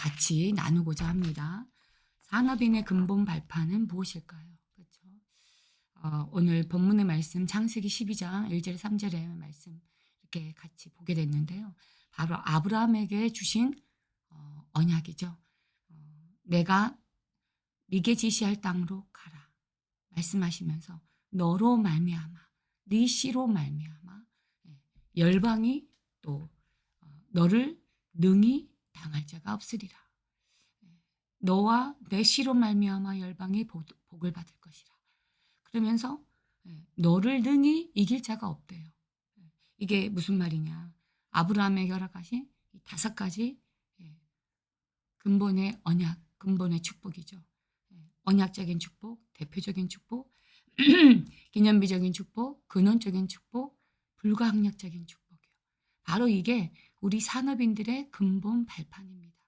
같이 나누고자 합니다. 산업인의 근본 발판은 무엇일까요? 그렇죠? 오늘 본문의 말씀 창세기 12장 1절 3절의 말씀 이렇게 같이 보게 됐는데요. 바로 아브라함에게 주신 언약이죠. 내가 네게 지시할 땅으로 가라 말씀하시면서 너로 말미암아 네 씨로 말미암아 열방이 또 너를 능히 당할 자가 없으리라. 너와 내 씨로 말미암아 열방이 복을 받을 것이라. 그러면서 너를 능히 이길 자가 없대요. 이게 무슨 말이냐? 아브라함에게 허락하신 5가지 근본의 언약, 근본의 축복이죠. 언약적인 축복, 대표적인 축복, 기념비적인 축복, 근원적인 축복, 불가항력적인 축복이요. 바로 이게 우리 산업인들의 근본 발판입니다.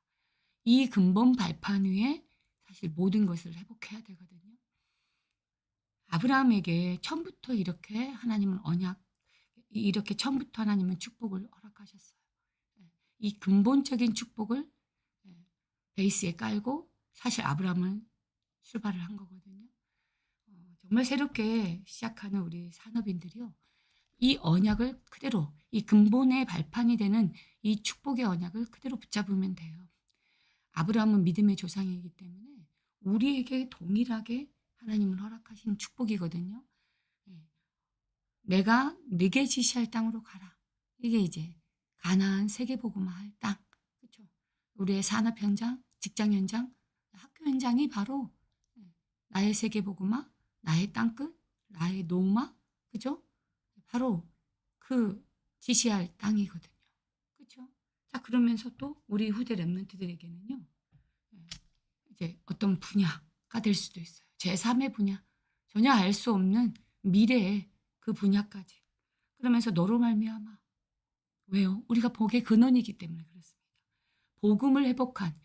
이 근본 발판 위에 사실 모든 것을 회복해야 되거든요. 아브라함에게 처음부터 이렇게 하나님은 이렇게 처음부터 하나님은 축복을 허락하셨어요. 이 근본적인 축복을 베이스에 깔고 사실 아브라함은 출발을 한 거거든요. 정말 새롭게 시작하는 우리 산업인들이요. 이 언약을 그대로, 이 근본의 발판이 되는 이 축복의 언약을 그대로 붙잡으면 돼요. 아브라함은 믿음의 조상이기 때문에 우리에게 동일하게 하나님은 허락하신 축복이거든요. 내가 네게 지시할 땅으로 가라. 이게 이제 가나안 세계복음화할 땅. 그렇죠? 우리의 산업 현장, 직장 현장, 학교 현장이 바로 나의 세계복음화, 나의 땅끝, 나의 노마, 그죠? 바로 그 지시할 땅이거든요. 그렇죠? 자, 그러면서 또 우리 후대 랩런트들에게는요. 이제 어떤 분야가 될 수도 있어요. 제3의 분야. 전혀 알 수 없는 미래의 그 분야까지. 그러면서 너로 말미암아. 왜요? 우리가 복의 근원이기 때문에 그렇습니다. 복음을 회복한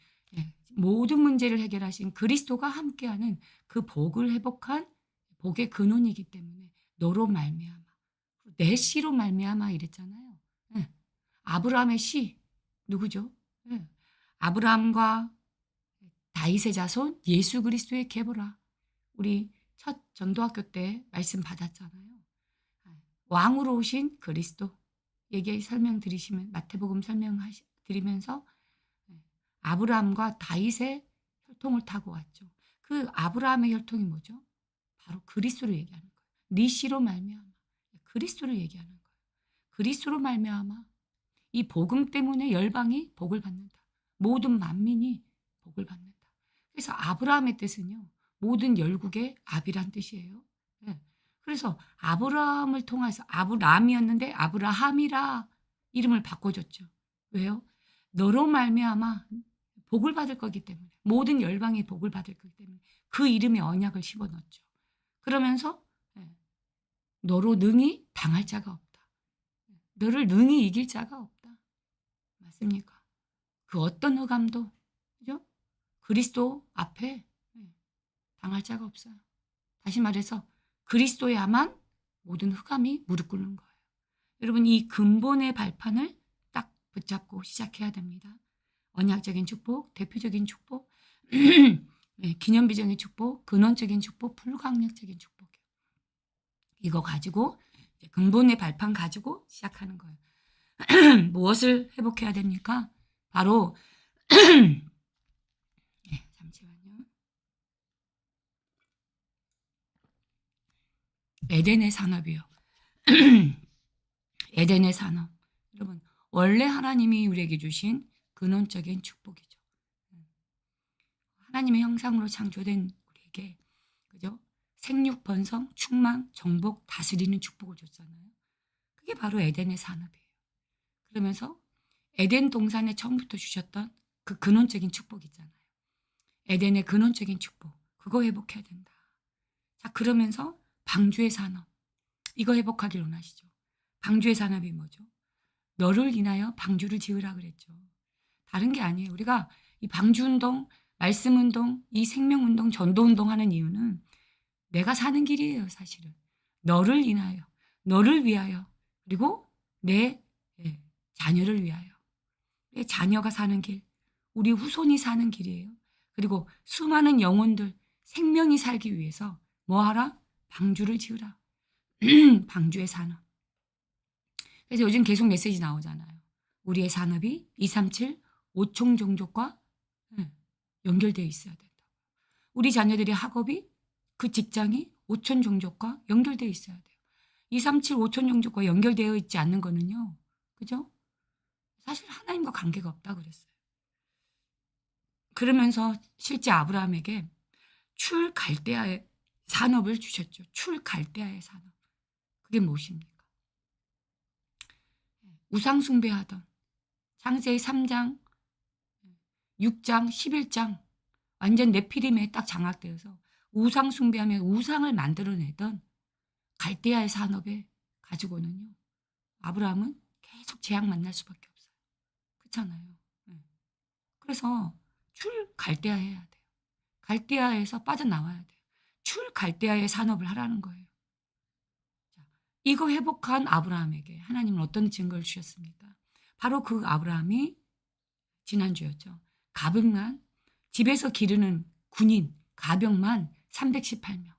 모든 문제를 해결하신 그리스도가 함께하는 그 복을 회복한 복의 근원이기 때문에 너로 말미암아. 내 씨로 말미암아 이랬잖아요. 아브라함의 씨 누구죠? 아브라함과 다윗의 자손 예수 그리스도의 계보라. 우리 첫 전도학교 때 말씀 받았잖아요. 왕으로 오신 그리스도 얘기 설명드리시면 마태복음 설명드리면서 아브라함과 다윗의 혈통을 타고 왔죠. 그 아브라함의 혈통이 뭐죠? 바로 그리스도를 얘기하는 거예요. 네 씨로 말미암아 그리스도를 얘기하는 거예요. 그리스도로 말미암아 이 복음 때문에 열방이 복을 받는다. 모든 만민이 복을 받는다. 그래서 아브라함의 뜻은요. 모든 열국의 압이란 뜻이에요. 그래서 아브라함을 통해서 아브람이었는데 아브라함이라 이름을 바꿔줬죠. 왜요? 너로 말미암아 복을 받을 거기 때문에 모든 열방이 복을 받을 거기 때문에 그 이름에 언약을 집어넣었죠. 그러면서 너로 능히 당할 자가 없다. 너를 능히 이길 자가 없다. 맞습니까? 그 어떤 흑암도 그죠? 그리스도 앞에 당할 자가 없어요. 다시 말해서 그리스도야만 모든 흑암이 무릎 꿇는 거예요. 여러분 이 근본의 발판을 딱 붙잡고 시작해야 됩니다. 언약적인 축복, 대표적인 축복, 기념비적인 축복, 근원적인 축복, 불가항력적인 축복. 이거 가지고 근본의 발판 가지고 시작하는 거예요. 무엇을 회복해야 됩니까? 바로 잠시만요. 에덴의 산업이요. 에덴의 산업. 여러분 원래 하나님이 우리에게 주신 근원적인 축복이죠. 하나님의 형상으로 창조된 우리에게 그죠? 생육, 번성, 충만, 정복, 다스리는 축복을 줬잖아요. 그게 바로 에덴의 산업이에요. 그러면서 에덴 동산에 처음부터 주셨던 그 근원적인 축복 있잖아요. 에덴의 근원적인 축복. 그거 회복해야 된다. 자, 그러면서 방주의 산업. 이거 회복하길 원하시죠. 방주의 산업이 뭐죠? 너를 인하여 방주를 지으라 그랬죠. 다른 게 아니에요. 우리가 이 방주운동, 말씀운동, 이 생명운동, 전도운동 하는 이유는 내가 사는 길이에요, 사실은. 너를 인하여, 너를 위하여, 그리고 내 자녀를 위하여. 내 자녀가 사는 길, 우리 후손이 사는 길이에요. 그리고 수많은 영혼들, 생명이 살기 위해서 뭐 하라? 방주를 지으라. 방주의 산업. 그래서 요즘 계속 메시지 나오잖아요. 우리의 산업이 237, 5총 종족과 연결되어 있어야 된다. 우리 자녀들의 학업이 그 직장이 5천 종족과 연결되어 있어야 돼요. 237, 5천 종족과 연결되어 있지 않는 거는요. 그죠? 사실 하나님과 관계가 없다 그랬어요. 그러면서 실제 아브라함에게 출갈대아의 산업을 주셨죠. 출갈대아의 산업. 그게 무엇입니까? 우상 숭배하던 창세기 3장, 6장, 11장 완전 네피림에 딱 장악되어서 우상 숭배하며 우상을 만들어내던 갈대아의 산업에 가지고는요. 아브라함은 계속 재앙 만날 수밖에 없어요. 그렇잖아요. 그래서 출갈대아 해야 돼요. 갈대아에서 빠져나와야 돼요. 출갈대아의 산업을 하라는 거예요. 자, 이거 회복한 아브라함에게 하나님은 어떤 증거를 주셨습니까? 바로 그 아브라함이 지난주였죠. 가병만 집에서 기르는 군인 가병만 318명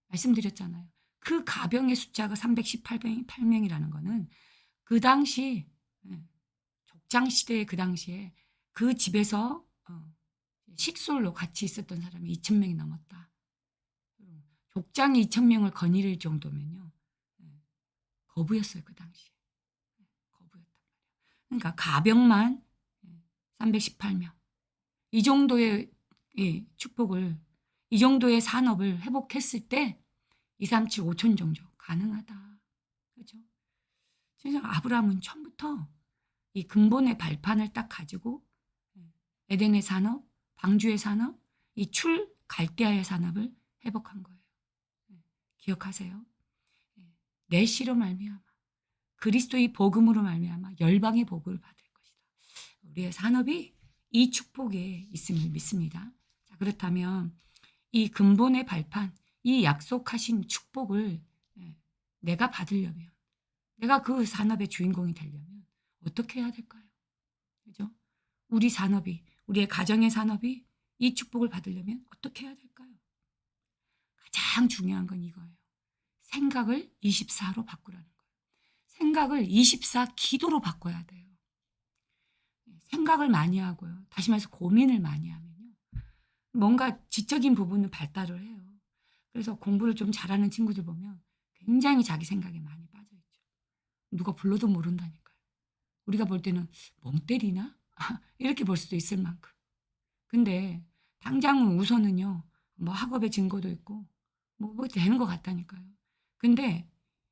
말씀드렸잖아요. 그 가병의 숫자가 318명이라는 거는 그 당시 족장 시대의 그 당시에 그 집에서 식솔로 같이 있었던 사람이 2,000명이 넘었다. 족장이 2,000명을 거느릴 정도면요. 거부였어요. 그 당시에. 거부였단 말이에요. 그러니까 가병만 318명. 이 정도의 축복을, 이 정도의 산업을 회복했을 때 237, 5천 종족 가능하다. 그렇죠? 진짜 아브라함은 처음부터 이 근본의 발판을 딱 가지고 에덴의 산업, 방주의 산업, 이 갈대아의 산업을 회복한 거예요. 기억하세요. 내 씨로 말미암아 그리스도의 복음으로 말미암아 열방의 복을 받을 것이다. 우리의 산업이 이 축복에 있음을 믿습니다. 자, 그렇다면 이 근본의 발판, 이 약속하신 축복을 내가 받으려면, 내가 그 산업의 주인공이 되려면 어떻게 해야 될까요? 그죠? 우리 산업이, 우리의 가정의 산업이 이 축복을 받으려면 어떻게 해야 될까요? 가장 중요한 건 이거예요. 생각을 24로 바꾸라는 거예요. 생각을 24 기도로 바꿔야 돼요. 생각을 많이 하고요. 다시 말해서 고민을 많이 하면요. 뭔가 지적인 부분은 발달을 해요. 그래서 공부를 좀 잘하는 친구들 보면 굉장히 자기 생각에 많이 빠져있죠. 누가 불러도 모른다니까요. 우리가 볼 때는 멍 때리나? 이렇게 볼 수도 있을 만큼. 근데 당장 우선은요. 뭐 학업의 증거도 있고 뭐 되는 것 같다니까요. 근데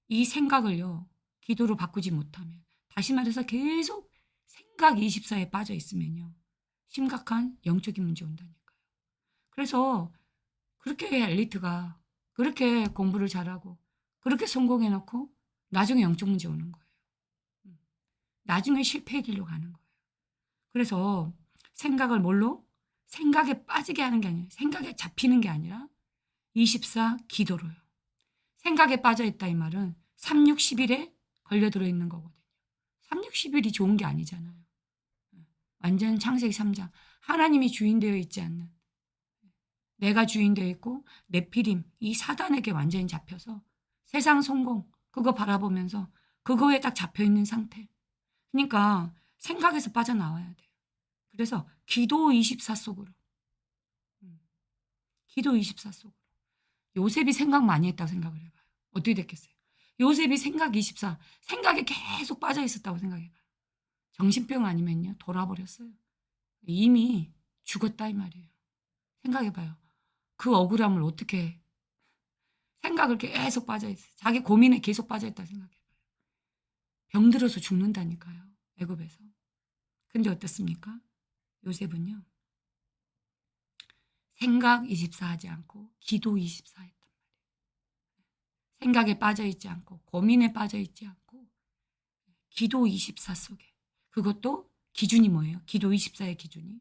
이 생각을요. 기도로 바꾸지 못하면 다시 말해서 계속 생각 24에 빠져 있으면요. 심각한 영적인 문제 온다니까요. 그래서 그렇게 엘리트가 그렇게 공부를 잘하고 그렇게 성공해놓고 나중에 영적 문제 오는 거예요. 나중에 실패의 길로 가는 거예요. 그래서 생각을 뭘로? 생각에 빠지게 하는 게 아니라 생각에 잡히는 게 아니라 24 기도로요. 생각에 빠져 있다 이 말은 3, 6, 10일에 걸려들어 있는 거거든요. 3, 6, 10일이 좋은 게 아니잖아요. 완전 창세기 3장 하나님이 주인되어 있지 않는 내가 주인되어 있고 네피림 이 사단에게 완전히 잡혀서 세상 성공 그거 바라보면서 그거에 딱 잡혀있는 상태. 그러니까 생각에서 빠져나와야 돼요. 그래서 기도 24 속으로. 기도 24 속으로. 요셉이 생각 많이 했다고 생각을 해봐요. 어떻게 됐겠어요? 요셉이 생각 24, 생각에 계속 빠져 있었다고 생각해봐요. 정신병 아니면요, 돌아버렸어요. 이미 죽었다 이 말이에요. 생각해봐요. 그 억울함을 어떻게 생각을 계속 빠져있어요. 자기 고민에 계속 빠져있다 생각해봐요. 병들어서 죽는다니까요. 애굽에서. 근데 어떻습니까? 요셉은요. 생각 24 하지 않고 기도 24 했단 말이에요. 생각에 빠져있지 않고 고민에 빠져있지 않고 기도 24 속에. 그것도 기준이 뭐예요? 기도 24의 기준이.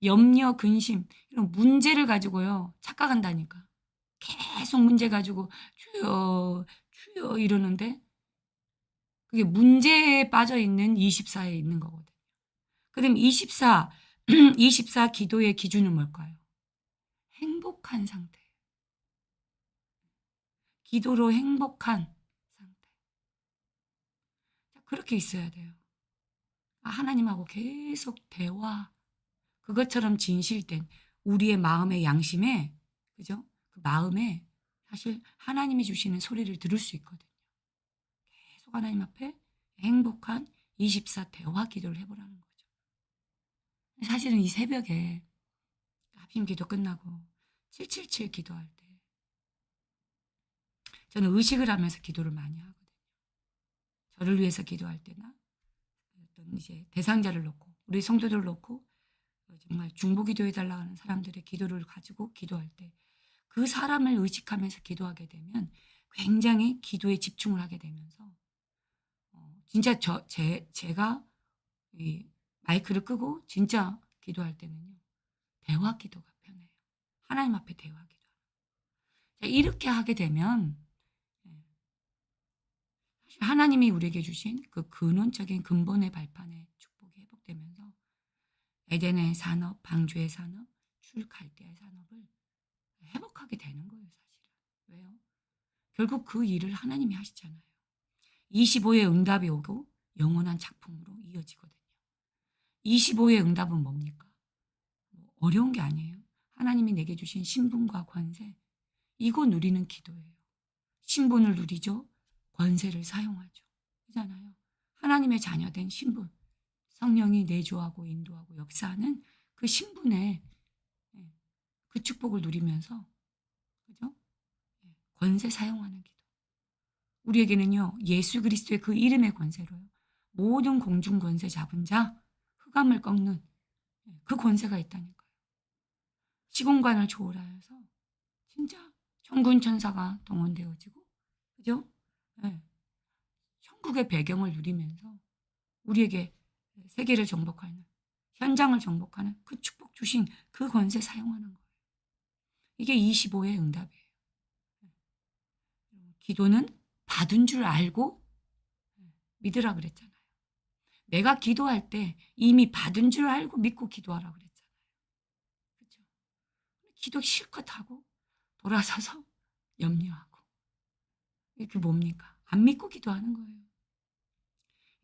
염려, 근심 이런 문제를 가지고요. 착각한다니까. 계속 문제 가지고 주여 주여 이러는데 그게 문제에 빠져 있는 24에 있는 거거든요. 그럼 24 24 기도의 기준은 뭘까요? 행복한 상태. 기도로 행복한 상태. 그렇게 있어야 돼요. 하나님하고 계속 대화, 그것처럼 진실된 우리의 마음의 양심에, 그죠? 그 마음에 사실 하나님이 주시는 소리를 들을 수 있거든요. 계속 하나님 앞에 행복한 24 대화 기도를 해보라는 거죠. 사실은 이 새벽에 합심 기도 끝나고 777 기도할 때 저는 의식을 하면서 기도를 많이 하거든요. 저를 위해서 기도할 때나 어떤 이제 대상자를 놓고 우리 성도들을 놓고 정말 중보기도해달라 하는 사람들의 기도를 가지고 기도할 때 그 사람을 의식하면서 기도하게 되면 굉장히 기도에 집중을 하게 되면서 진짜 제가 이 마이크를 끄고 진짜 기도할 때는요. 대화 기도가 편해요. 하나님 앞에 대화 기도. 이렇게 하게 되면 하나님이 우리에게 주신 그 근원적인 근본의 발판의 축복이 회복되면서 에덴의 산업, 방주의 산업, 출갈대의 산업을 회복하게 되는 거예요, 사실은. 왜요? 결국 그 일을 하나님이 하시잖아요. 25의 응답이 오고 영원한 작품으로 이어지거든요. 25의 응답은 뭡니까? 어려운 게 아니에요. 하나님이 내게 주신 신분과 권세, 이거 누리는 기도예요. 신분을 누리죠. 권세를 사용하죠. 그잖아요. 하나님의 자녀된 신분, 성령이 내주하고 인도하고 역사하는 그 신분의 그 축복을 누리면서, 그죠? 권세 사용하는 기도. 우리에게는요, 예수 그리스도의 그 이름의 권세로요. 모든 공중 권세 잡은 자, 흑암을 꺾는 그 권세가 있다니까요. 시공간을 초월하여서 진짜 천군 천사가 동원되어지고, 그죠? 네. 천국의 배경을 누리면서 우리에게 세계를 정복하는, 현장을 정복하는 그 축복 주신 그 권세 사용하는 거예요. 이게 25의 응답이에요. 기도는 받은 줄 알고 믿으라 그랬잖아요. 내가 기도할 때 이미 받은 줄 알고 믿고 기도하라 그랬잖아요. 그렇죠? 기도 실컷 하고 돌아서서 염려하고. 이게 뭡니까? 안 믿고 기도하는 거예요.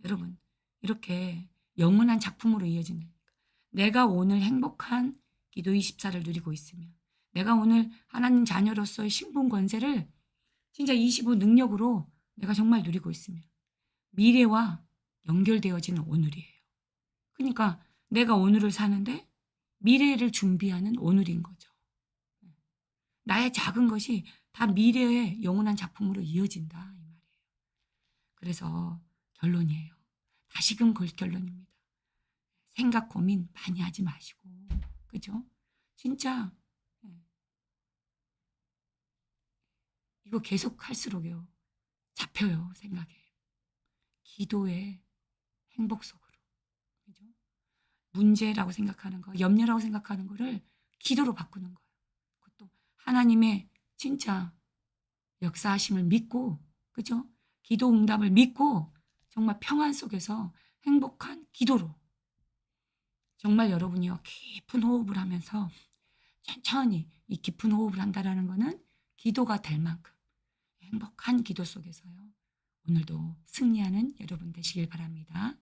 여러분, 이렇게 영원한 작품으로 이어진다니까. 내가 오늘 행복한 기도 24를 누리고 있으면, 내가 오늘 하나님 자녀로서의 신분 권세를 진짜 25 능력으로 내가 정말 누리고 있으면 미래와 연결되어지는 오늘이에요. 그러니까 내가 오늘을 사는데 미래를 준비하는 오늘인 거죠. 나의 작은 것이 다 미래의 영원한 작품으로 이어진다 이 말이에요. 그래서 결론이에요. 다시금 결론입니다. 생각 고민 많이 하지 마시고, 그죠? 진짜 이거 계속 할수록요 잡혀요 생각에. 기도의 행복 속으로, 그죠? 문제라고 생각하는 거, 염려라고 생각하는 거를 기도로 바꾸는 거예요. 그것도 하나님의 진짜 역사하심을 믿고, 그죠? 기도 응답을 믿고 정말 평안 속에서 행복한 기도로. 정말 여러분이요 깊은 호흡을 하면서 천천히 이 깊은 호흡을 한다라는 거는 기도가 될 만큼 행복한 기도 속에서요 오늘도 승리하는 여러분 되시길 바랍니다.